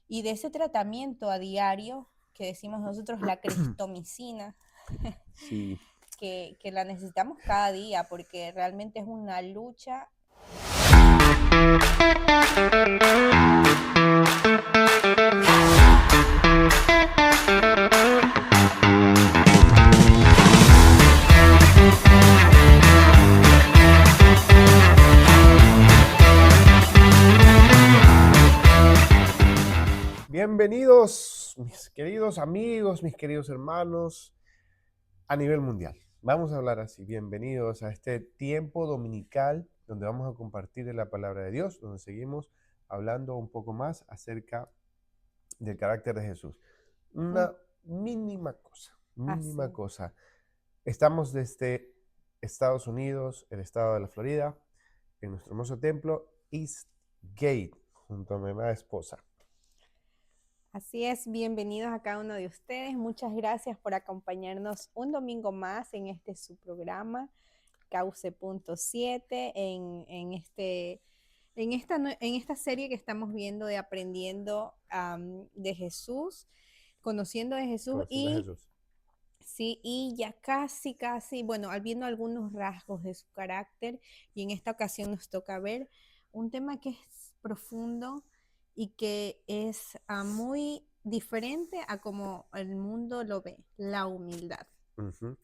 y de ese tratamiento a diario que decimos nosotros la cristomicina, Sí, que la necesitamos cada día porque realmente es una lucha. bienvenidos mis queridos amigos, mis queridos hermanos a nivel mundial. Vamos a hablar así, bienvenidos a este tiempo dominical donde vamos a compartir de la palabra de Dios, donde seguimos hablando un poco más acerca del carácter de Jesús. Mm, Una Así mínima es. cosa. Estamos desde Estados Unidos, el estado de la Florida, en nuestro hermoso templo Eastgate, junto a mi amada esposa. Así es, bienvenidos a cada uno de ustedes. Muchas gracias por acompañarnos un domingo más en este su programa, Cauce.7, en esta serie que estamos viendo de aprendiendo de Jesús, conociendo de Jesús Conociendo a Jesús. sí, y ya casi, bueno, viendo algunos rasgos de su carácter, y en esta ocasión nos toca ver un tema que es profundo y que es muy diferente a como el mundo lo ve, la humildad. Ujú.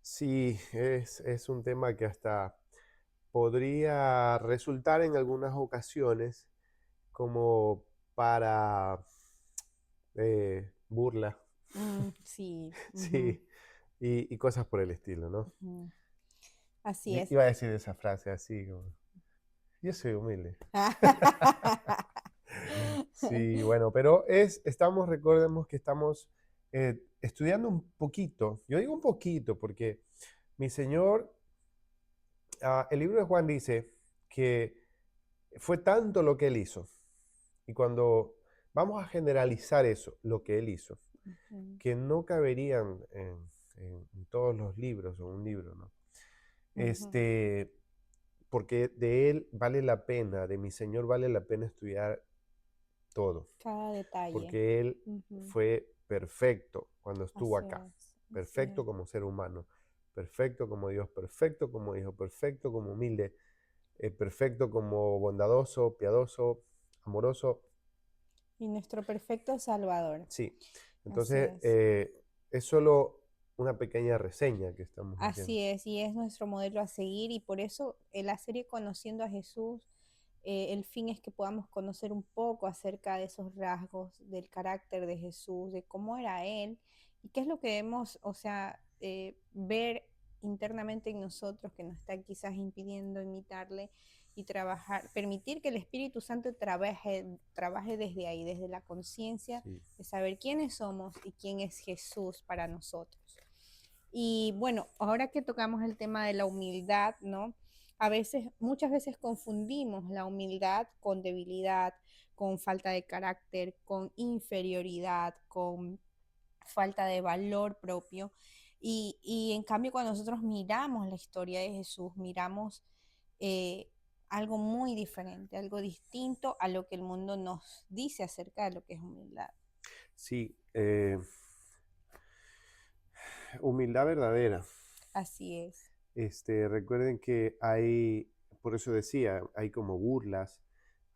Sí, es un tema que hasta podría resultar en algunas ocasiones como para burla, Sí, ujú, sí, y cosas por el estilo, ¿no? ujú. Así es. Iba a decir esa frase así, como, yo soy humilde. Sí, bueno, pero recordemos que estamos estudiando un poquito. Yo digo un poquito porque mi Señor, el libro de Juan dice que fue tanto lo que Él hizo. Y cuando vamos a generalizar eso, lo que Él hizo, Ujú, que no caberían en todos los libros o un libro, ¿no? ujú. Este, porque de Él vale la pena, de mi Señor vale la pena estudiar todo. Cada detalle. Porque Él Ujú. fue perfecto cuando estuvo Así acá, es, así perfecto es. como ser humano, perfecto como Dios, perfecto como hijo, perfecto como humilde, perfecto como bondadoso, piadoso, amoroso. Y nuestro perfecto Salvador. Sí, Así entonces es. es solo una pequeña reseña que estamos haciendo. Así es, y es nuestro modelo a seguir y por eso en la serie Conociendo a Jesús, el fin es que podamos conocer un poco acerca de esos rasgos del carácter de Jesús, de cómo era Él y qué es lo que debemos, o sea, ver internamente en nosotros que nos está quizás impidiendo imitarle y trabajar, permitir que el Espíritu Santo trabaje desde ahí, desde la conciencia Sí. de saber quiénes somos y quién es Jesús para nosotros. Y bueno, ahora que tocamos el tema de la humildad, ¿no? Muchas veces confundimos la humildad con debilidad, con falta de carácter, con inferioridad, con falta de valor propio. Y en cambio, cuando nosotros miramos la historia de Jesús, miramos eh, algo muy diferente, algo distinto a lo que el mundo nos dice acerca de lo que es humildad. Sí, humildad verdadera. Así es. Recuerden que hay, por eso decía, hay como burlas,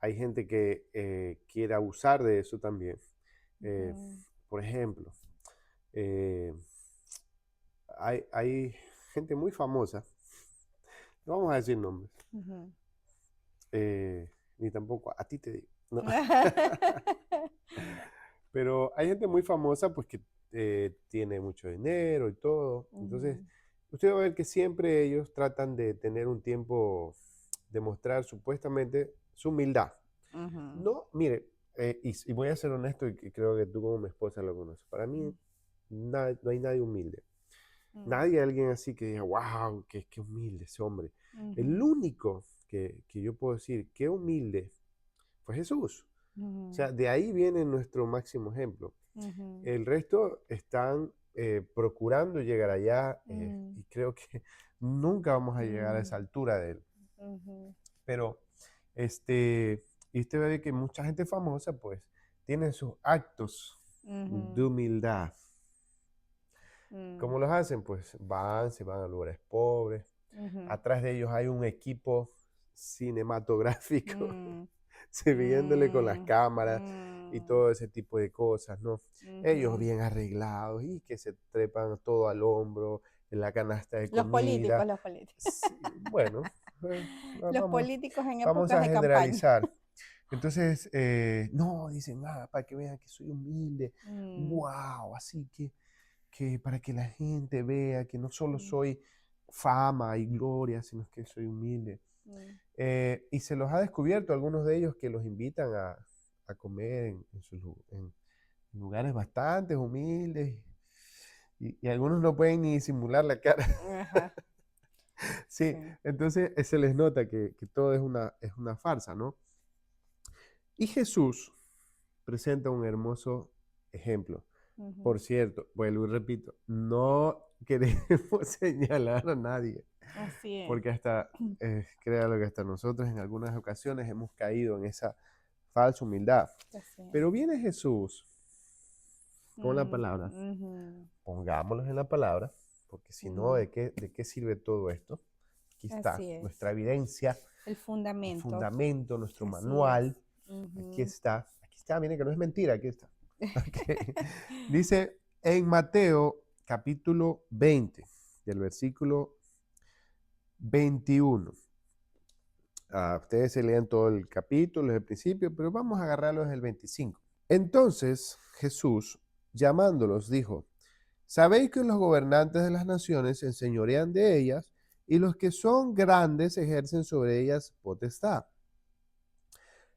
hay gente que quiere abusar de eso también. Eh, Ujú, por ejemplo, eh, hay gente muy famosa, no vamos a decir nombres, ujú. ni tampoco a ti te digo, no. Pero hay gente muy famosa pues que tiene mucho dinero y todo. Entonces, Ujú, usted va a ver que siempre ellos tratan de tener un tiempo de mostrar supuestamente su humildad. ujú, No, mire, y voy a ser honesto y que creo que tú como mi esposa lo conoces. Para mí no hay nadie humilde. ujú, Nadie, alguien así que diga, wow, qué humilde ese hombre. El ujú, único que yo puedo decir que humilde fue Jesús. O ujú, sea, de ahí viene nuestro máximo ejemplo. ujú, El resto están procurando llegar allá ujú, y creo que nunca vamos a llegar a esa ujú, altura de él. ujú, Pero, este, y usted ve que mucha gente famosa, pues, tienen sus actos de Ujú, humildad. mm, ¿Cómo los hacen? Pues se van a lugares pobres. ujú, Atrás de ellos hay un equipo cinematográfico, mm, sirviéndole con las mm, cámaras y mm, todo ese tipo de cosas, ¿no? Ellos ujú. bien arreglados y que se trepan todo al hombro en la canasta de Los políticos, comida. los políticos. Sí, bueno, Los vamos, políticos en vamos épocas a de campaña. generalizar. Entonces, no, dicen, para que vean que soy humilde. Mm, Wow, así que para que la gente vea que no solo mm, soy fama y gloria, sino que soy humilde. mm. Y se los ha descubierto algunos de ellos que los invitan a comer en lugares bastante humildes y algunos no pueden ni disimular la cara. Ajá, Sí, sí. entonces se les nota que todo es una farsa, ¿no? Y Jesús presenta un hermoso ejemplo. Ujú. Por cierto, vuelvo y repito, no queremos señalar a nadie, Así es. porque hasta, créalo que hasta nosotros en algunas ocasiones hemos caído en esa falsa humildad. Así es. Pero viene Jesús con la Mm, palabra, ujú. pongámoslos en la palabra, porque si no, Mm, ¿de qué sirve todo esto? Aquí está así es. nuestra evidencia, El el fundamento. fundamento, nuestro Así es. manual. Ujú. Aquí está, miren que no es mentira, aquí está. Ok. Dice en Mateo capítulo 20, del versículo 21. Ustedes se leen todo el capítulo desde el principio, pero vamos a agarrarlo desde el 25. Entonces Jesús, llamándolos, dijo, sabéis que los gobernantes de las naciones se enseñorean de ellas y los que son grandes ejercen sobre ellas potestad.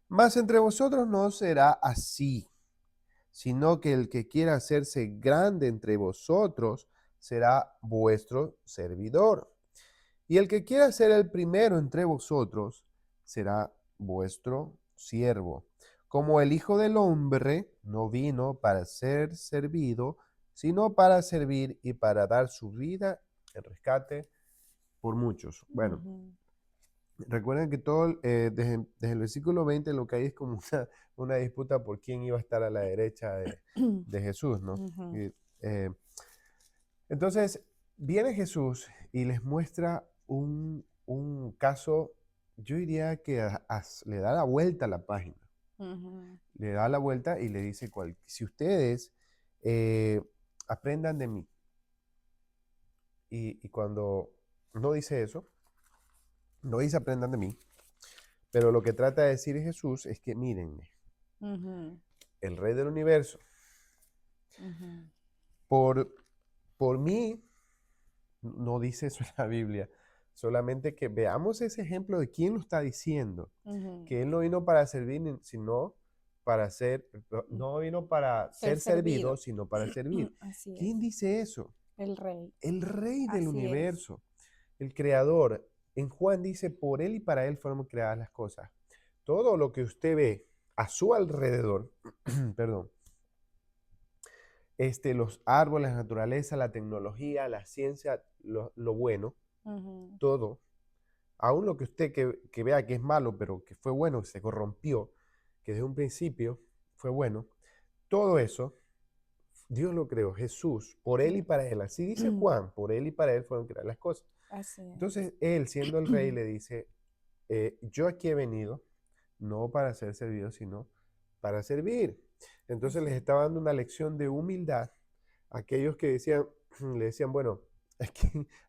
Mas entre vosotros no será así, sino que el que quiera hacerse grande entre vosotros será vuestro servidor. Y el que quiera ser el primero entre vosotros será vuestro siervo. Como el Hijo del Hombre no vino para ser servido, sino para servir y para dar su vida en rescate por muchos. Bueno, Ujú, recuerden que todo, desde el versículo 20 lo que hay es como una disputa por quién iba a estar a la derecha de Jesús, ¿no? ujú. Y, eh, entonces, viene Jesús y les muestra un caso, yo diría que le da la vuelta a la página, Ujú, le da la vuelta y le dice, si ustedes eh, aprendan de mí, y cuando no dice eso, no dice aprendan de mí, pero lo que trata de decir Jesús es que mírenme, ujú, el rey del universo, ujú, por, por mí, no dice eso en la Biblia, solamente que veamos ese ejemplo de quién lo está diciendo, ujú. que él no vino para servir, sino para ser, no vino para Ser ser servido, servido. sino para servir. Así ¿Quién es. dice eso? El rey. El rey del Así es. universo, el creador. En Juan dice, por él y para él fueron creadas las cosas. Todo lo que usted ve a su alrededor, perdón, los árboles, la naturaleza, la tecnología, la ciencia, lo bueno, Ujú, todo, aún lo que usted que vea que es malo, pero que fue bueno, que se corrompió, que desde un principio fue bueno, todo eso, Dios lo creó, Jesús, por él y para él. Así dice mm. Juan, por él y para él fueron creadas las cosas. Así es. Entonces, él, siendo el rey, le dice, yo aquí he venido, no para ser servido, sino para servir. Entonces Así les es. estaba dando una lección de humildad a aquellos que decían, le decían, bueno,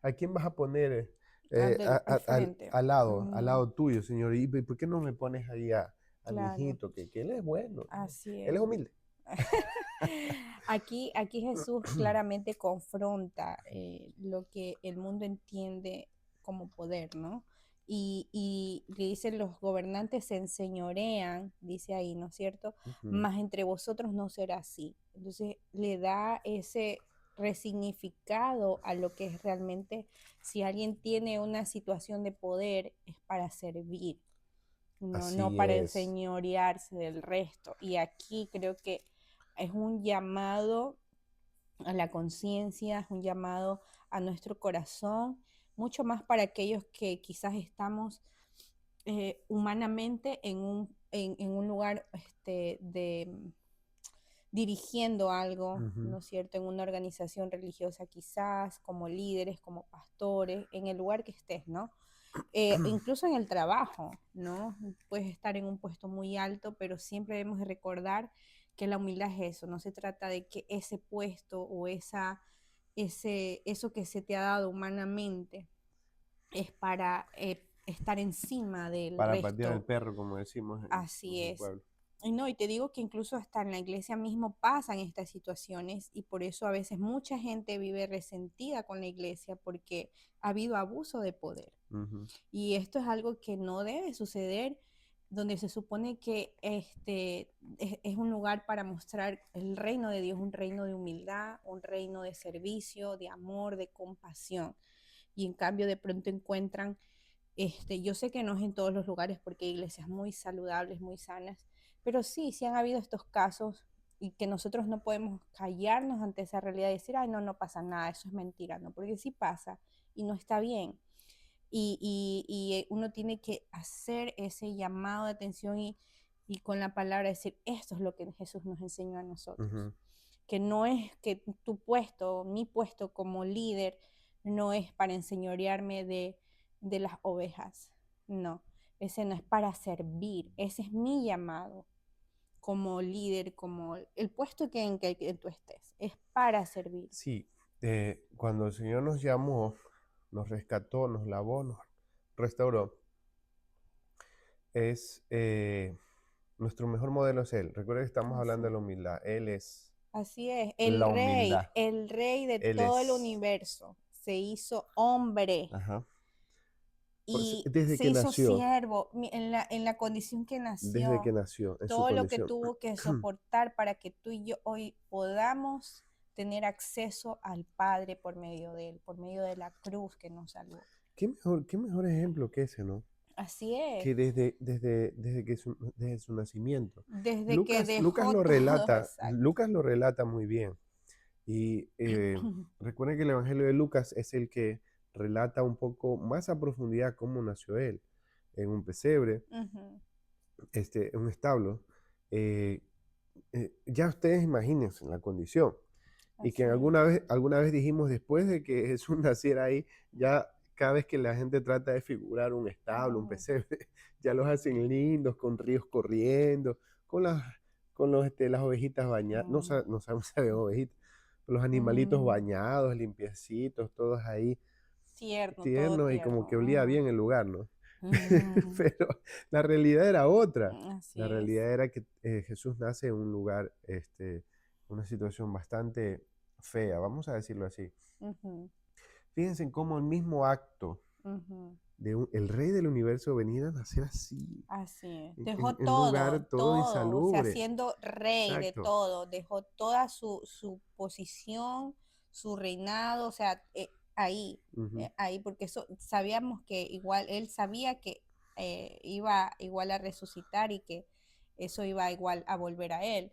¿a quién vas a poner Al frente. al Mm, lado tuyo, Señor? ¿Y por qué no me pones ahí a mi claro. hijito, que él es bueno, Así él es es. humilde? Aquí Jesús claramente confronta lo que el mundo entiende como poder, ¿no? Y le dice, los gobernantes se enseñorean, dice ahí, ¿no es cierto? Ujú. Mas entre vosotros no será así. Entonces le da ese resignificado a lo que es realmente, si alguien tiene una situación de poder, es para servir, no, no Así para es, enseñorearse del resto. Y aquí creo que es un llamado a la conciencia, es un llamado a nuestro corazón, mucho más para aquellos que quizás estamos humanamente en un lugar dirigiendo algo, Ujú. ¿no es cierto?, en una organización religiosa quizás, como líderes, como pastores, en el lugar que estés, ¿no? Incluso en el trabajo, ¿no? Puedes estar en un puesto muy alto, pero siempre debemos de recordar que la humildad es eso, no se trata de que ese puesto o eso que se te ha dado humanamente es para estar encima del Para patear el resto. perro, como decimos en Así mi es. pueblo. Y no, y te digo que incluso hasta en la iglesia mismo pasan estas situaciones y por eso a veces mucha gente vive resentida con la iglesia porque ha habido abuso de poder. Ujú, Y esto es algo que no debe suceder, donde se supone que es un lugar para mostrar el reino de Dios, un reino de humildad, un reino de servicio, de amor, de compasión. Y en cambio de pronto encuentran, yo sé que no es en todos los lugares porque hay iglesias muy saludables, muy sanas, pero sí, sí han habido estos casos y que nosotros no podemos callarnos ante esa realidad y decir, ay, no, no pasa nada, eso es mentira, no, porque sí pasa y no está bien. Y uno tiene que hacer ese llamado de atención y con la palabra decir, esto es lo que Jesús nos enseñó a nosotros. ujú. Que no es que tu puesto, mi puesto como líder, no es para enseñorearme de las ovejas. No, ese no es para servir, ese es mi llamado como líder, como el puesto que tú estés, es para servir. Sí, cuando el Señor nos llamó, nos rescató, nos lavó, nos restauró, es nuestro mejor modelo es Él. Recuerda que estamos hablando Así, de la humildad. Él es así es, la humildad. el rey de Él todo el es. universo, se hizo hombre Ajá. y Desde se que hizo nació, siervo en la condición que desde que nació, nació, en su todo lo que condición. tuvo que soportar para que tú y yo hoy podamos tener acceso al Padre por medio de él, por medio de la cruz que nos salvó. Qué mejor ejemplo que ese, ¿no? Así es, Que desde su nacimiento. desde que Lucas dejó lo todo, relata, exacto. Lucas lo relata muy bien. Y recuerden que el Evangelio de Lucas es el que relata un poco más a profundidad cómo nació él, en un pesebre, Ujú, en un establo. eh, ya ustedes imagínense la condición. Y que así es. alguna vez dijimos, después de que Jesús naciera ahí, ya cada vez que la gente trata de figurar un establo, un Ujú, pesebre, ya los hacen lindos, con ríos corriendo, con las ovejitas bañadas, ujú, no sabemos si había ovejitas, los animalitos ujú. bañados, limpiecitos, todos ahí, Tierno, todo tiernos y como tierno. que olía Ujú, bien el lugar, ¿no? ujú. Pero la realidad era otra. Así La es. realidad era que Jesús nace en un lugar, una situación bastante fea, vamos a decirlo así. Ujú, Fíjense en cómo el mismo acto ujú. de el rey del universo venir a nacer así, Así es. Dejó en un lugar todo todo, o sea, insalubre. siendo rey de Exacto. todo, dejó toda su posición, su reinado, o sea, Ujú. ahí, porque eso sabíamos que igual, él sabía que iba igual a resucitar y que eso iba igual a volver a él,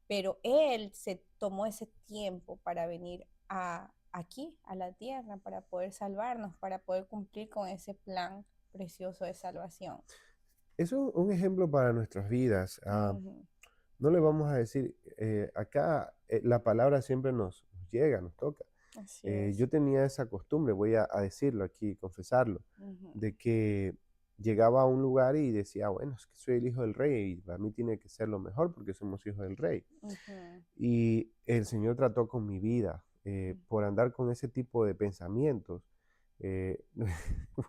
pero él se tomó ese tiempo para venir aquí, a la tierra, para poder salvarnos, para poder cumplir con ese plan precioso de salvación. Eso es un ejemplo para nuestras vidas. Ujú, No le vamos a decir, acá la palabra siempre nos llega, nos toca. así es. Yo tenía esa costumbre, voy a decirlo aquí, confesarlo, Ujú, de que llegaba a un lugar y decía, bueno, es que soy el hijo del rey y para mí tiene que ser lo mejor porque somos hijos del rey. ujú, Y el Señor trató con mi vida por andar con ese tipo de pensamientos. eh,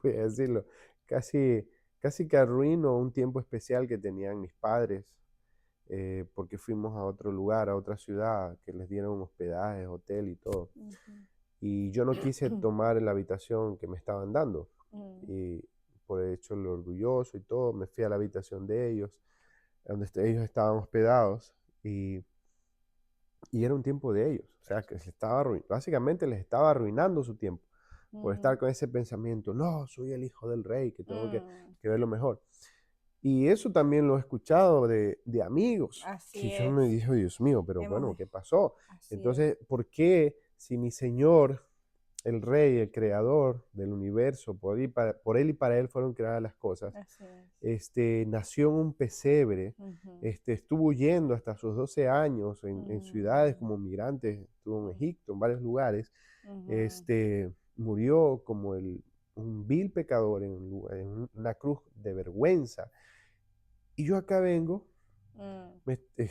Voy a decirlo, casi, casi que arruino un tiempo especial que tenían mis padres porque fuimos a otro lugar, a otra ciudad, que les dieron hospedaje, hotel y todo. ujú, Y yo no quise tomar la habitación que me estaban dando. ujú, Y por hecho lo orgulloso y todo, me fui a la habitación de ellos, donde ellos estaban hospedados. Y era un tiempo de ellos. O sea, que básicamente les estaba arruinando su tiempo por estar ujú, con ese pensamiento, no, soy el hijo del rey, que tengo mm, que ver lo mejor. Y eso también lo he escuchado de amigos, que así yo me es. dije, Dios mío, pero Hemos, bueno, ¿qué pasó? así es. Entonces, ¿por qué si mi Señor el rey, el creador del universo, por él y para él fueron creadas las cosas, Así es. nació en un pesebre, Ujú, estuvo huyendo hasta sus 12 años en ciudades mm, como migrante, estuvo en mm, Egipto, en varios lugares, ujú, murió como un vil pecador en una cruz de vergüenza. Y yo acá vengo, mm, me- eh,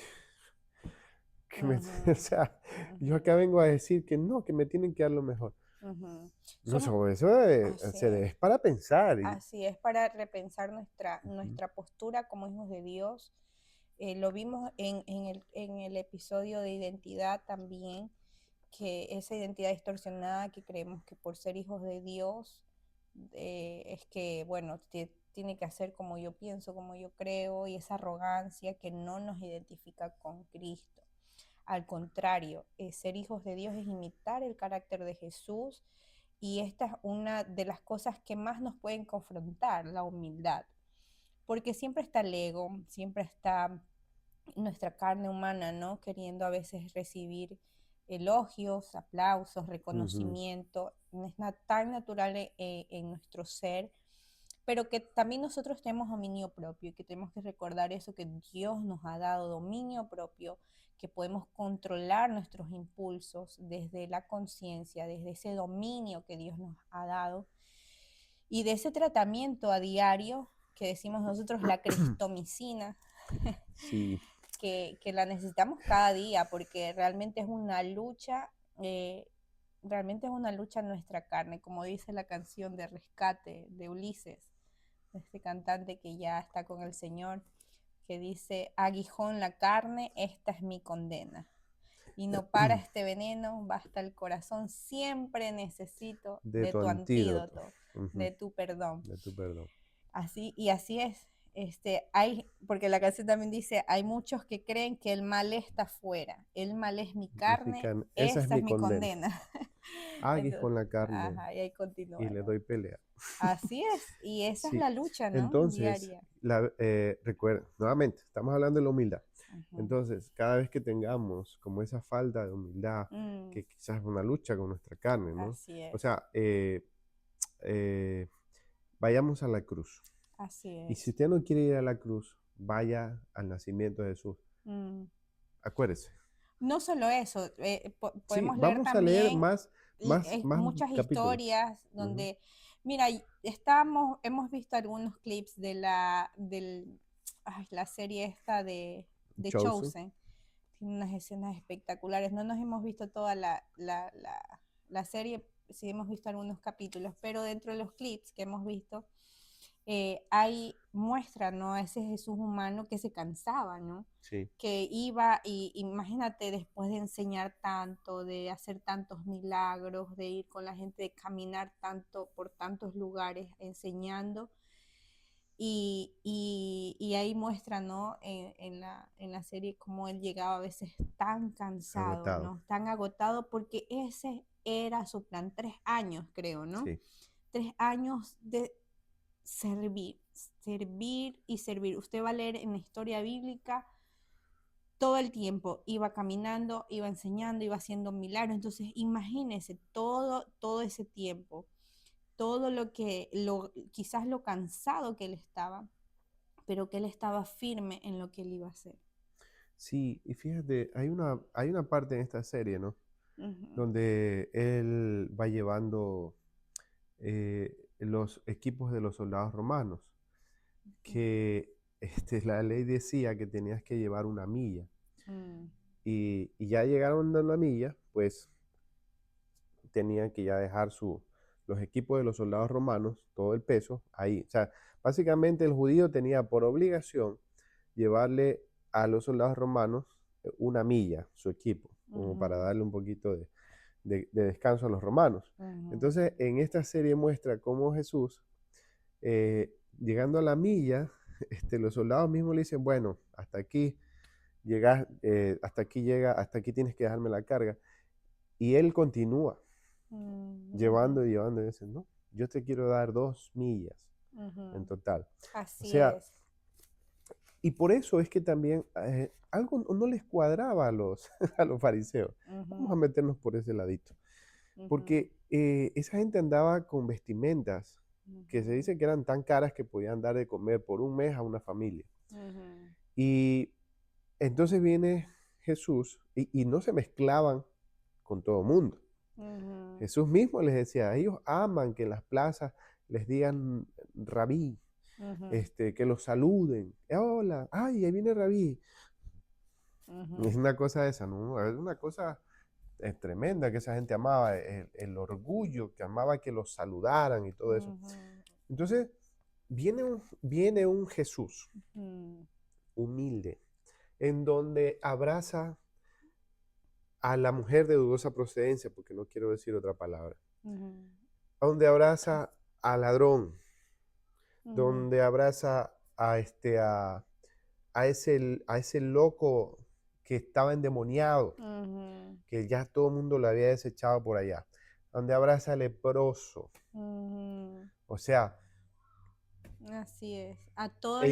o ujú, sea, yo ujú, acá vengo a decir que no, que me tienen que dar lo mejor. ujú. No sé, Somos, eso así es. es para pensar. Así es, para repensar nuestra, Ujú, nuestra postura como hijos de Dios. Lo vimos en el episodio de identidad también, que esa identidad distorsionada que creemos que por ser hijos de Dios es que, bueno, tiene que hacer como yo pienso, como yo creo, y esa arrogancia que no nos identifica con Cristo. Al contrario, ser hijos de Dios es imitar el carácter de Jesús, y esta es una de las cosas que más nos pueden confrontar, la humildad, porque siempre está el ego, siempre está nuestra carne humana, ¿no? Queriendo a veces recibir elogios, aplausos, ujú. reconocimiento, es tan natural en nuestro ser, pero que también nosotros tenemos dominio propio y que tenemos que recordar eso, que Dios nos ha dado dominio propio, que podemos controlar nuestros impulsos desde la conciencia, desde ese dominio que Dios nos ha dado, y de ese tratamiento a diario que decimos nosotros la cristomicina, Sí, que la necesitamos cada día, porque eh, realmente es una lucha en nuestra carne, como dice la canción de Rescate de Ulises, este cantante que ya está con el Señor, que dice: aguijón la carne, esta es mi condena. Y no para este veneno, basta el corazón, siempre necesito de de tu tu antídoto, antídoto, ujú, de tu perdón. de tu perdón. Así es. Porque la canción también dice, hay muchos que creen que el mal está fuera, el mal es mi carne, Esa es esa es mi mi condena. condena. Aguijo Entonces, en la carne ajá, y ahí y continúa, le ¿no? doy pelea. Así es, y esa es Sí, la lucha, ¿no? entonces, Diaria. recuerda, nuevamente, estamos hablando de la humildad. Ujú. Entonces, cada vez que tengamos como esa falta de humildad, Mm, que quizás es una lucha con nuestra carne, ¿no? así O es, sea, eh, vayamos a la cruz. así Y si es. usted no quiere ir a la cruz, vaya al nacimiento de Jesús. Mm. Acuérdese. No solo eso, Sí, podemos leer vamos a leer también más muchas capítulos. historias Ujú. donde, mira, hemos visto algunos clips la serie esta de Chosen. Chosen. Tiene unas escenas espectaculares. No nos hemos visto toda la serie, sí hemos visto algunos capítulos, pero dentro de los clips que hemos visto, hay muestra, ¿no? A ese Jesús humano que se cansaba, ¿no? Sí. Que iba y imagínate, después de enseñar tanto, de hacer tantos milagros, de ir con la gente, de caminar tanto por tantos lugares enseñando, y ahí muestra, ¿no? En la serie cómo él llegaba a veces tan cansado, Agotado. ¿no? Tan agotado, porque ese era su plan, 3 años creo, ¿no? Sí. 3 años de servir, servir y servir. Usted va a leer en la historia bíblica todo el tiempo, iba caminando, iba enseñando, iba haciendo milagros. Entonces, imagínese todo ese tiempo, todo quizás lo cansado que él estaba, pero que él estaba firme en lo que él iba a hacer. Sí, y fíjate, hay una parte en esta serie, ¿no? Ujú, Donde él va llevando los equipos de los soldados romanos, ujú, que la ley decía que tenías que llevar una milla. mm, Y ya llegaron a la milla, pues tenían que ya dejar los equipos de los soldados romanos, todo el peso, ahí. O sea, básicamente el judío tenía por obligación llevarle a los soldados romanos una milla, su equipo, como para ujú, darle un poquito de descanso a los romanos. ujú, Entonces, en esta serie muestra cómo Jesús, llegando a la milla, los soldados mismos le dicen, bueno, hasta aquí llegas, hasta aquí tienes que dejarme la carga. Y él continúa ujú, llevando y llevando y dice, no, yo te quiero dar 2 millas en ujú. total. O Así sea, es. y por eso es que también algo no les cuadraba a los, a los fariseos. Vamos a Ujú, meternos por ese ladito. Ujú, porque esa gente andaba con vestimentas que se ujú, dice que eran tan caras que podían dar de comer por un mes a una familia. ujú, Y entonces viene Jesús y no se mezclaban con todo el mundo. ujú, Jesús mismo les decía, ellos aman que en las plazas les digan rabí, ujú, que los saluden. Hola, ay, ahí viene rabí. Es ujú, una cosa esa, ¿no? Es una cosa tremenda que esa gente amaba, el orgullo, que amaba que los saludaran y todo eso. ujú, Entonces, viene un Jesús ujú, humilde, en donde abraza a la mujer de dudosa procedencia, porque no quiero decir otra palabra, ujú, donde abraza al ladrón, ujú, donde abraza a ese loco que estaba endemoniado, ujú, que ya todo el mundo lo había desechado por allá, donde abraza al leproso. ujú. O sea, Así es. A toda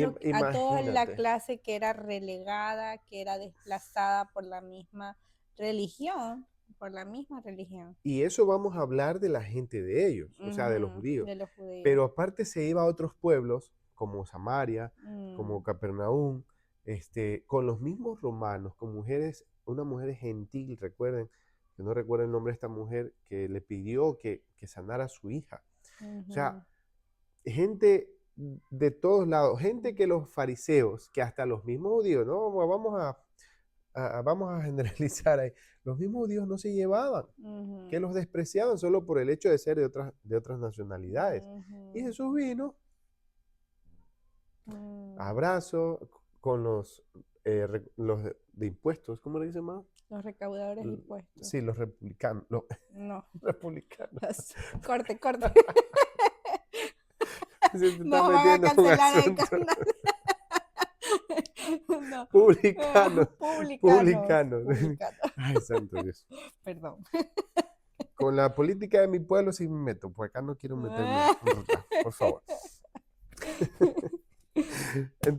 la imagínate. clase que era relegada, que era desplazada religión, por la misma religión. Y eso vamos a hablar de la gente de ellos, o sea, de los Ujú, judíos. de los judíos. Pero aparte se iba a otros pueblos, como Samaria, como Mm, Capernaum, con los mismos romanos, con mujeres, una mujer gentil, recuerden, que no recuerdo el nombre de esta mujer, que le pidió que sanara a su hija. O sea, ujú, gente de todos lados, gente que los fariseos, que hasta los mismos judíos, no, vamos a generalizar ahí, los mismos judíos no se llevaban, que ujú, los despreciaban solo por el hecho de ser de otras nacionalidades. Y ujú, Jesús vino, mm. abrazo con los de impuestos, ¿cómo le dicen más? Los recaudadores de impuestos. Sí, los republicanos, los No. republicanos. Corte, corte. Se te está Nos van a metiendo en un cancelar el asunto. canal. No. Publicanos, Publicanos. publicanos. Publicanos. Ay, santo Dios. Perdón. Con la política de mi pueblo sí me meto, pues acá no quiero meterme un relajo, por favor.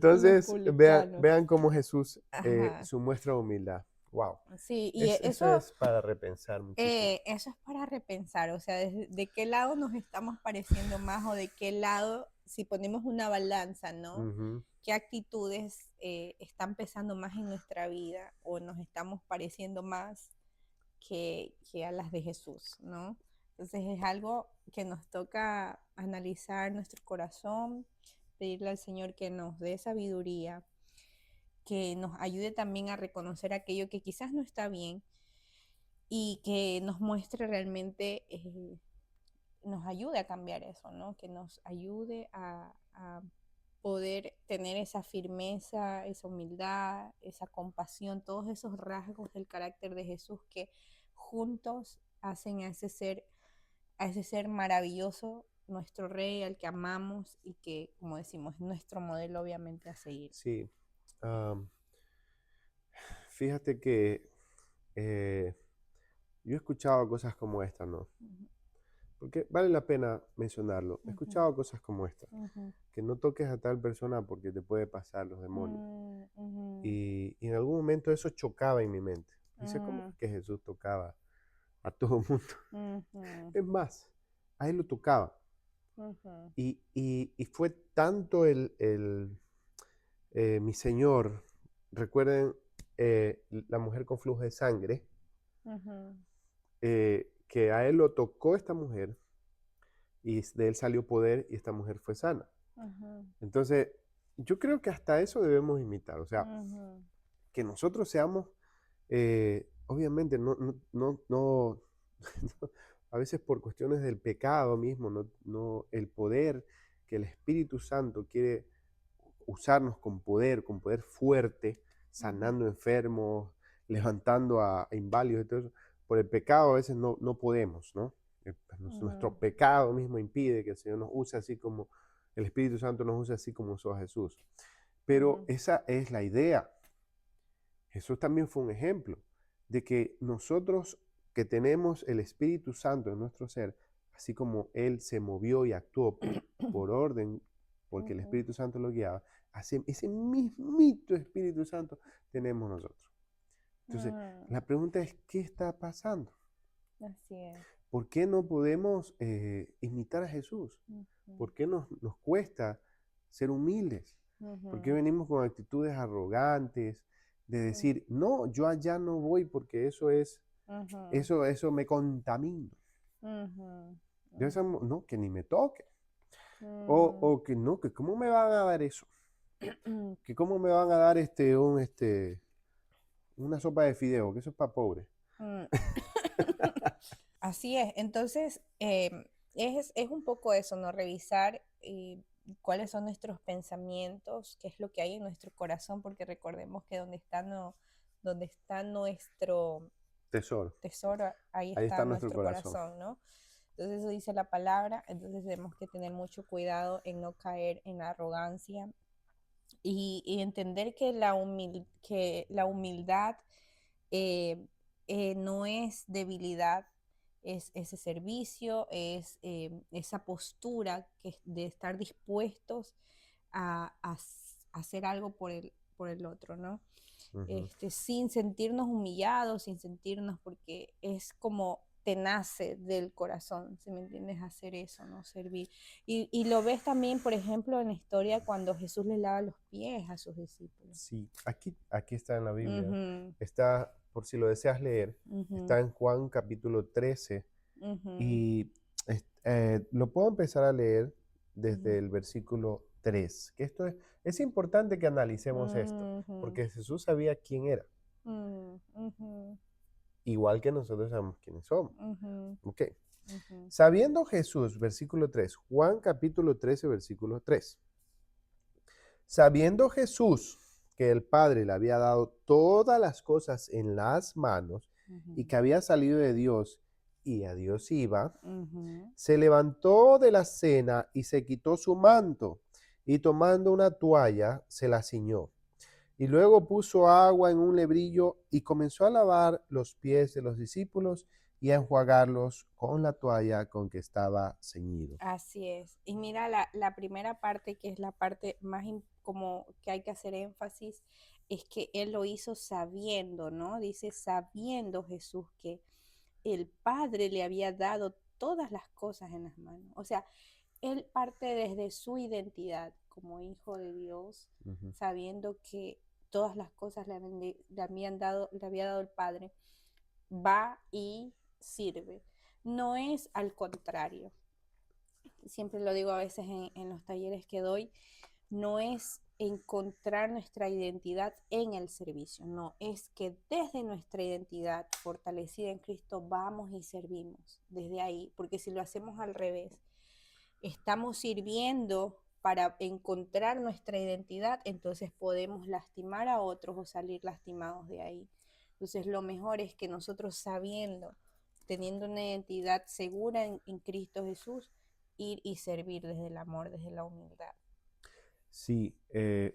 Los Entonces, vean, publicanos. vean cómo Jesús, Ajá. su muestra de humildad. Wow. Sí, y Eso es para repensar muchísimo. eso es para repensar, o sea, de qué lado nos estamos pareciendo más o de qué lado, si ponemos una balanza, ¿no? Ujú. ¿Qué actitudes están pesando más en nuestra vida o nos estamos pareciendo más que a las de Jesús, ¿no? Entonces es algo que nos toca analizar nuestro corazón, pedirle al Señor que nos dé sabiduría, que nos ayude también a reconocer aquello que quizás no está bien y que nos muestre realmente, nos ayude a cambiar eso, ¿no? Que nos ayude a poder tener esa firmeza, esa humildad, esa compasión, todos esos rasgos del carácter de Jesús que juntos hacen a ese ser maravilloso, nuestro rey, al que amamos y que, como decimos, es nuestro modelo obviamente a seguir. Sí. Am, Fíjate que eh, yo he escuchado cosas como esta, ¿no? Ujú, Porque vale la pena mencionarlo. He ujú, escuchado cosas como esta. ujú, Que no toques a tal persona porque te puede pasar los demonios. ujú, Y en algún momento eso chocaba en mi mente. Dice, ¿cómo ujú, que Jesús tocaba a todo el mundo? ujú, Es más, a él lo tocaba. ujú, Y fue tanto mi Señor, recuerden la mujer con flujo de sangre, ujú, que a él lo tocó esta mujer y de él salió poder y esta mujer fue sana. ujú, Entonces, yo creo que hasta eso debemos imitar. O sea, ujú, que nosotros seamos, obviamente, no, a veces por cuestiones del pecado mismo, no el poder que el Espíritu Santo quiere usarnos con poder fuerte, ujú, sanando enfermos, levantando a inválidos y todo eso. Por el pecado a veces no podemos, ¿no? ujú, Nuestro pecado mismo impide que el Señor nos use así como, el Espíritu Santo nos use así como usó a Jesús. Pero ujú, esa es la idea. Jesús también fue un ejemplo de que nosotros que tenemos el Espíritu Santo en nuestro ser, así como Él se movió y actuó por orden, porque el ujú, Espíritu Santo lo guiaba, así, ese mismito Espíritu Santo tenemos nosotros. Entonces, ujú. la pregunta es, ¿qué está pasando? Así es. ¿por qué no podemos imitar a Jesús? Ujú, ¿Por qué nos cuesta ser humildes? ¿Por qué ujú, venimos con actitudes arrogantes de ujú, decir, no, yo allá no voy porque ujú, eso me contamina? ujú, Yo esa ujú, no, que ni me toque. mm. O que no, que cómo me van a dar eso. Que cómo me van a dar una sopa de fideo, que eso es para pobres. Mm. Así es. Entonces, es un poco eso, ¿no? Revisar cuáles son nuestros pensamientos, qué es lo que hay en nuestro corazón, porque recordemos que donde está nuestro Tesoro. tesoro, ahí Ahí está está nuestro nuestro corazón. corazón, ¿no? Entonces eso dice la palabra, entonces tenemos que tener mucho cuidado en no caer en la arrogancia y entender que la humildad eh, no es debilidad, es ese servicio, es esa postura de estar dispuestos a hacer algo por el otro, ¿no? Ujú. Sin sentirnos humillados, sin sentirnos, porque es como te nace del corazón, si me entiendes, hacer eso, ¿no? Servir. Y lo ves también, por ejemplo, en la historia cuando Jesús le lava los pies a sus discípulos. Sí, aquí está en la Biblia. Ujú, Está, por si lo deseas leer, ujú, está en Juan capítulo 13 ujú, y lo puedo empezar a leer desde ujú, el versículo 3, que es importante que analicemos esto, ujú, porque Jesús sabía quién era, ujú, ujú, igual que nosotros sabemos quiénes somos. ujú, Ok. ujú, Sabiendo Jesús, versículo 3, Juan capítulo 13, versículo 3. Sabiendo Jesús que el Padre le había dado todas las cosas en las manos y ujú, que había salido de Dios y a Dios iba, ujú. se levantó de la cena y se quitó su manto y tomando una toalla se la ciñó. Y luego puso agua en un lebrillo y comenzó a lavar los pies de los discípulos y a enjuagarlos con la toalla con que estaba ceñido. Así es. Y mira, la primera parte, que es la parte más como que hay que hacer énfasis, es que él lo hizo sabiendo, ¿no? Dice, sabiendo Jesús que el Padre le había dado todas las cosas en las manos. O sea, él parte desde su identidad como hijo de Dios, Ujú. sabiendo que todas las cosas le había dado el Padre, va y sirve. No es al contrario, siempre lo digo a veces en los talleres que doy, no es encontrar nuestra identidad en el servicio, no, es que desde nuestra identidad fortalecida en Cristo vamos y servimos desde ahí, porque si lo hacemos al revés, estamos sirviendo para encontrar nuestra identidad, entonces podemos lastimar a otros o salir lastimados de ahí. Entonces lo mejor es que nosotros sabiendo, teniendo una identidad segura en Cristo Jesús, ir y servir desde el amor, desde la humildad. Sí,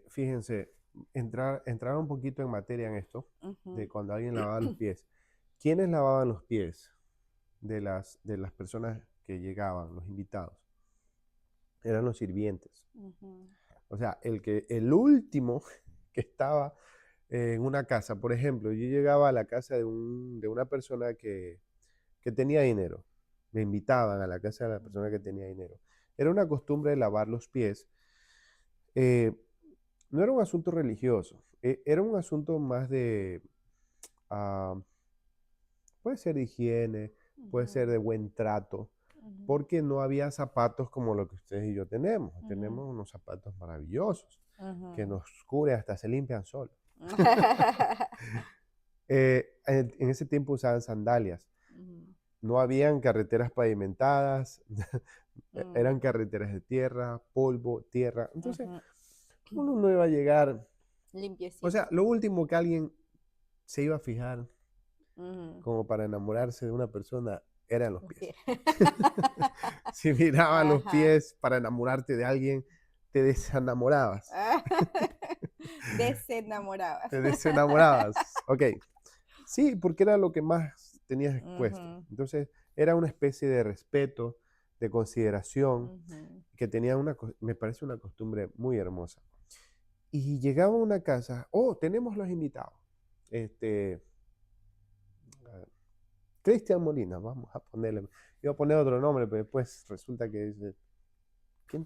fíjense, entrar un poquito en materia en esto, de Ujú, cuando alguien lavaba los pies. ¿Quiénes lavaban los pies de las personas que llegaban, los invitados? Eran los sirvientes. ujú, O sea, el último que estaba en una casa, por ejemplo, yo llegaba a la casa de una persona que tenía dinero. Me invitaban a la casa de la persona que ujú, tenía dinero. Era una costumbre de lavar los pies. eh, no era un asunto religioso, era un asunto más ah, puede ser de higiene, puede ser ujú, de buen trato, ujú, porque no había zapatos como lo que ustedes y yo tenemos. ujú, Tenemos unos zapatos maravillosos que ujú. nos cubren, hasta se limpian solos. En ese tiempo usaban sandalias. Ujú, No habían carreteras pavimentadas, eran mm, carreteras de tierra, polvo, tierra. Entonces, ujú. uno no iba a llegar. O sea, Limpiecito. lo último que alguien se iba a fijar Ujú. como para enamorarse de una persona eran los Los pies. pies. Si mirabas los Ajá. pies para enamorarte de alguien, te desenamorabas. Desenamorabas. Te desenamorabas. Ok. Sí, porque era lo que más tenías expuesto. Ujú, Entonces, era una especie de respeto, de consideración, ujú, que tenía me parece una costumbre muy hermosa. Y llegaba a una casa, oh, tenemos los invitados. Este, Cristian Molina, vamos a ponerle. Iba a poner otro nombre, pero después resulta que dice,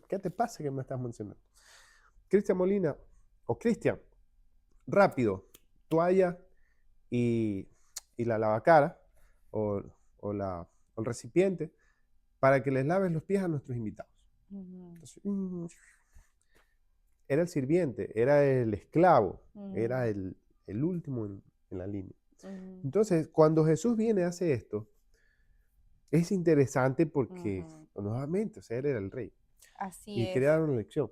¿qué te pasa que me estás mencionando? Cristian Molina, o Cristian, rápido, toalla y, y la lavacara, o, o o el recipiente, para que les laves los pies a nuestros invitados. Entonces, era el sirviente, era el esclavo, era el último en la línea. Entonces, cuando Jesús viene y hace esto, es interesante porque, nuevamente, o sea, él era el rey. Así Y es. quería dar una lección.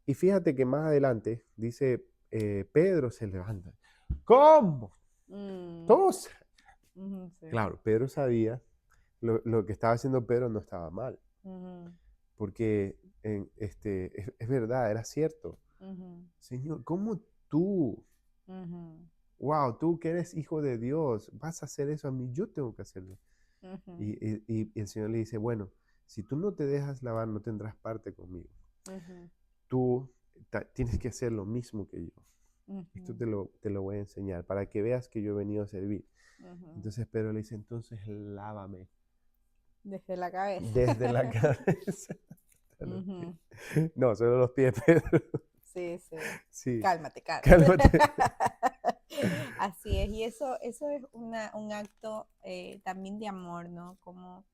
Y fíjate que más adelante dice, Pedro se levanta. ¿Cómo? Todos. Sí. Claro, Pedro sabía lo que estaba haciendo Pedro no estaba mal. Porque es verdad, era cierto. Señor, ¿cómo tú? Wow, tú que eres hijo de Dios, vas a hacer eso a mí, yo tengo que hacerlo. Y el Señor le dice, bueno, si tú no te dejas lavar, no tendrás parte conmigo. Tú tienes que hacer lo mismo que yo. Esto te lo voy a enseñar para que veas que yo he venido a servir. Entonces Pedro le dice, entonces lávame. Desde la cabeza. Desde la cabeza. No, solo los pies, Pedro. Sí, sí. Sí. Cálmate, Cálmate. Así es, y eso es un acto también de amor, ¿no? Como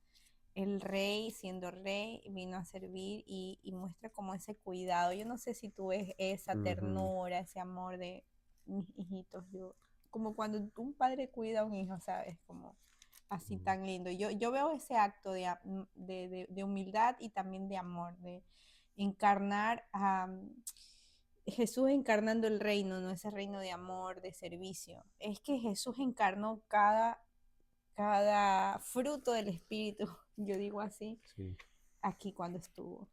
el rey, siendo rey, vino a servir y muestra como ese cuidado. Yo no sé si tú ves esa ternura, ese amor de mis hijitos. Yo, como cuando un padre cuida a un hijo, ¿sabes? Como así tan lindo. Yo veo ese acto de humildad y también de amor, de encarnar a Jesús encarnando el reino, ¿no? Ese reino de amor, de servicio. Es que Jesús encarnó cada fruto del Espíritu, yo digo así, Sí. aquí cuando estuvo.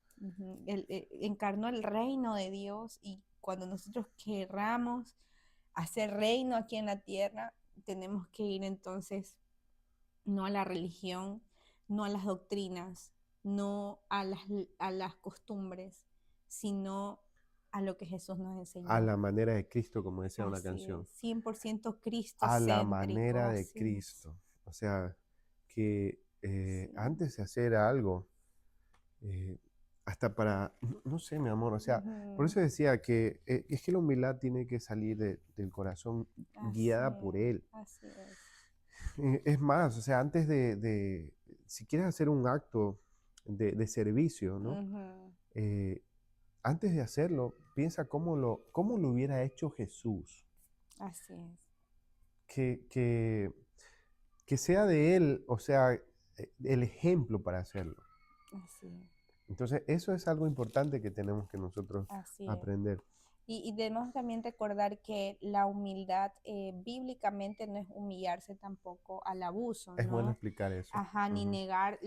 Él encarnó el reino de Dios y cuando nosotros querramos hacer reino aquí en la tierra, tenemos que ir entonces no a la religión, no a las doctrinas, no a las costumbres, sino a lo que Jesús nos enseñó. A la manera de Cristo, como decía una Así canción. es, 100% A la cristocéntrico, manera de así es. Cristo. O sea, que antes de hacer algo, hasta para, no sé, mi amor, o sea, por eso decía que es que la humildad tiene que salir del corazón guiada por Él. Así es. Es más, o sea, antes si quieres hacer un acto de servicio, ¿no? Antes de hacerlo, piensa cómo lo hubiera hecho Jesús. Así es. Que sea de Él, o sea, el ejemplo para hacerlo. Así es. Entonces, eso es algo importante que tenemos que nosotros Así es. aprender. Y debemos también recordar que la humildad bíblicamente no es humillarse tampoco al abuso, Es bueno ¿no? explicar eso. Ajá, ni negar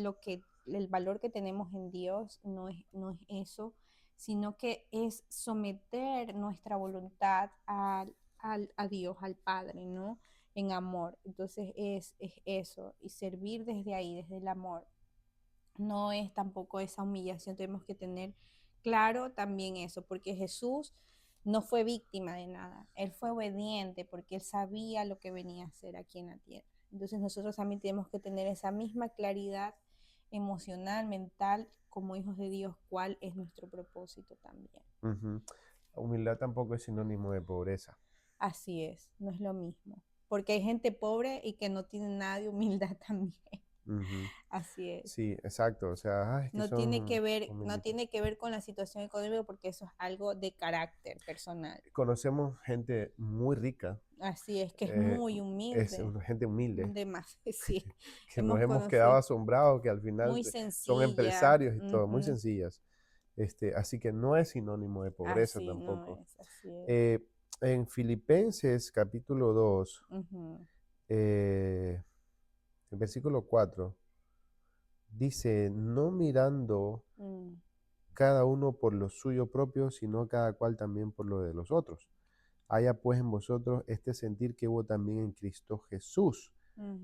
el valor que tenemos en Dios, no es eso, sino que es someter nuestra voluntad a Dios, al Padre, ¿no? En amor. Entonces es eso, y servir desde ahí, desde el amor. No es tampoco esa humillación, tenemos que tener claro también eso, porque Jesús no fue víctima de nada, él fue obediente porque él sabía lo que venía a hacer aquí en la tierra. Entonces nosotros también tenemos que tener esa misma claridad emocional, mental, como hijos de Dios, cuál es nuestro propósito también. Humildad tampoco es sinónimo de pobreza. Así es, no es lo mismo, porque hay gente pobre y que no tiene nada de humildad también. Así es. Sí, exacto. O sea, es que No tiene que ver, no humilditos. tiene que ver con la situación económica porque eso es algo de carácter personal. Conocemos gente muy rica. Así es, que es muy humilde. Es una gente humilde. Sí. Que nos hemos quedado conocido asombrados que al final muy son sencilla. empresarios y todo, muy sencillas. Así que no es sinónimo de pobreza Así tampoco. no es, así es. En Filipenses capítulo 2, el versículo 4, dice, no mirando cada uno por lo suyo propio, sino cada cual también por lo de los otros. Haya pues en vosotros este sentir que hubo también en Cristo Jesús,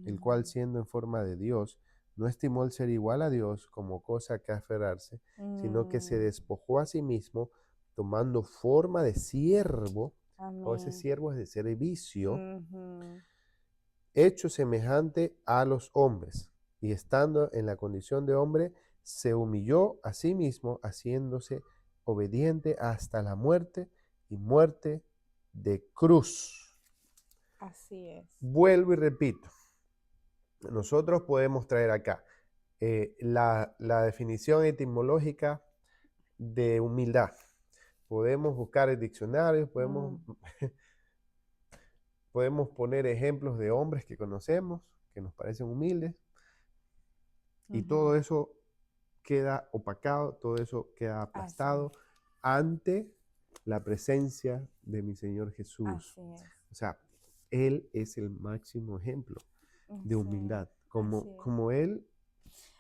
el cual siendo en forma de Dios, no estimó el ser igual a Dios como cosa que aferrarse, sino que se despojó a sí mismo, tomando forma de siervo, o ese siervo es de servicio, hecho semejante a los hombres, y estando en la condición de hombre, se humilló a sí mismo, haciéndose obediente hasta la muerte y muerte de cruz. Así es. Vuelvo y repito, nosotros podemos traer acá la definición etimológica de humildad. Podemos buscar el diccionario, podemos poner ejemplos de hombres que conocemos, que nos parecen humildes, y todo eso queda opacado, todo eso queda aplastado ante la presencia de mi Señor Jesús. Así es. O sea, Él es el máximo ejemplo de humildad. Como Él.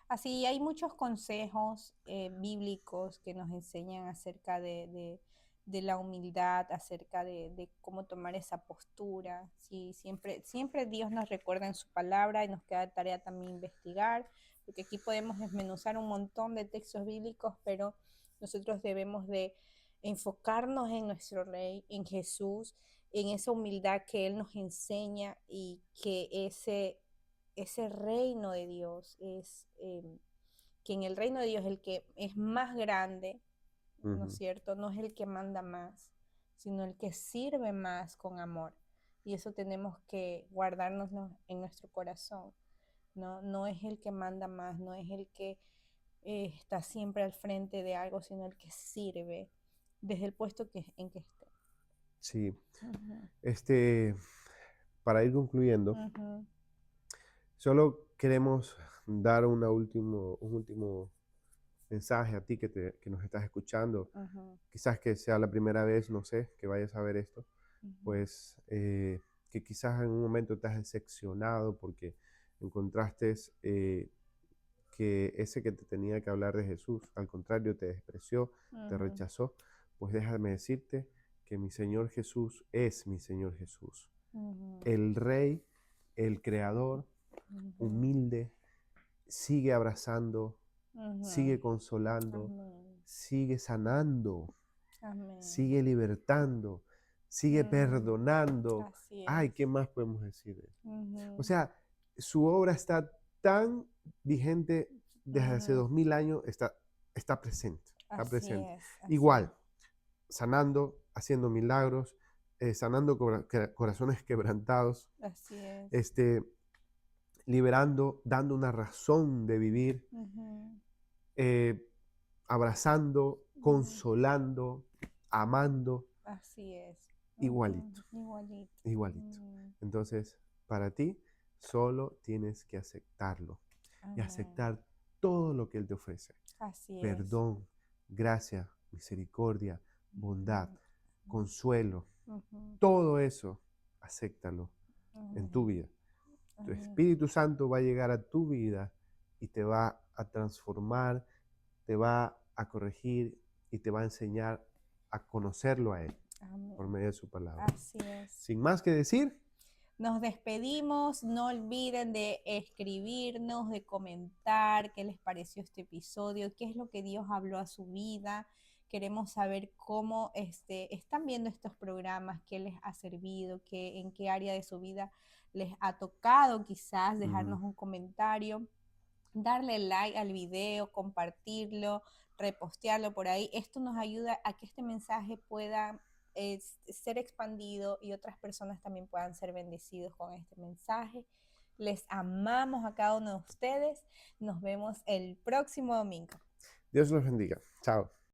Así, hay muchos consejos bíblicos que nos enseñan acerca de la humildad, acerca de cómo tomar esa postura. Sí, siempre Dios nos recuerda en su palabra y nos queda de tarea también investigar, porque aquí podemos desmenuzar un montón de textos bíblicos, pero nosotros debemos de enfocarnos en nuestro Rey, en Jesús, en esa humildad que Él nos enseña y que ese reino de Dios es que en el reino de Dios el que es más grande, ¿no es cierto? No es el que manda más, sino el que sirve más con amor. Y eso tenemos que guardarnos en nuestro corazón. No es el que manda más, no es el que está siempre al frente de algo, sino el que sirve desde el puesto en que esté. Sí. Para ir concluyendo, solo queremos dar un último mensaje a ti que nos estás escuchando. Quizás que sea la primera vez, no sé, que vayas a ver esto, pues que quizás en un momento te has decepcionado porque encontraste que ese que te tenía que hablar de Jesús, al contrario, te despreció, te rechazó. Pues déjame decirte que mi Señor Jesús es mi Señor Jesús. El Rey, el Creador, humilde, sigue abrazando, sigue consolando, sigue sanando, sigue libertando, sigue perdonando. Ay, ¿qué más podemos decir? O sea, su obra está tan vigente desde hace 2000 años, está presente. Está presente. Igual, sanando, haciendo milagros, sanando corazones quebrantados. Así es. Liberando, dando una razón de vivir, abrazando, consolando, amando. Así es. Igualito. Igualito. Entonces, para ti, solo tienes que aceptarlo. Y aceptar todo lo que Él te ofrece. Así Perdón, gracia, misericordia, bondad, consuelo. Todo eso, acéptalo en tu vida. Tu Espíritu Santo va a llegar a tu vida y te va a transformar, te va a corregir y te va a enseñar a conocerlo a Él. Amén. Por medio de su palabra. Así es. Sin más que decir, nos despedimos. No olviden de escribirnos, de comentar qué les pareció este episodio, qué es lo que Dios habló a su vida. Queremos saber cómo están viendo estos programas, qué les ha servido, en qué área de su vida les ha tocado, quizás dejarnos un comentario, darle like al video, compartirlo, repostearlo por ahí. Esto nos ayuda a que este mensaje pueda ser expandido y otras personas también puedan ser bendecidos con este mensaje. Les amamos a cada uno de ustedes. Nos vemos el próximo domingo. Dios los bendiga. Chao.